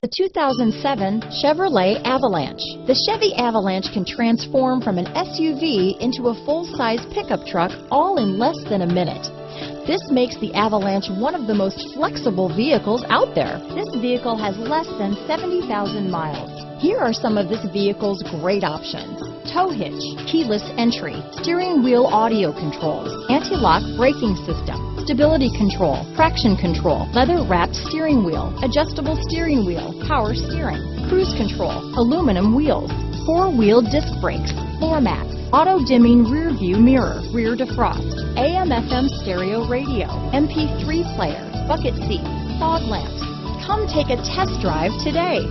The 2007 Chevrolet Avalanche. The Chevy Avalanche can transform from an SUV into a full-size pickup truck all in less than a minute. This makes the Avalanche one of the most flexible vehicles out there. This vehicle has less than 70,000 miles. Here are some of this vehicle's great options: tow hitch, keyless entry, steering wheel audio controls, anti-lock braking system, stability control, traction control, leather-wrapped steering wheel, adjustable steering wheel, power steering, cruise control, aluminum wheels, four-wheel disc brakes, floor mats, auto-dimming rear-view mirror, rear defrost, AM/FM stereo radio, MP3 player, bucket seats, fog lamps. Come take a test drive today.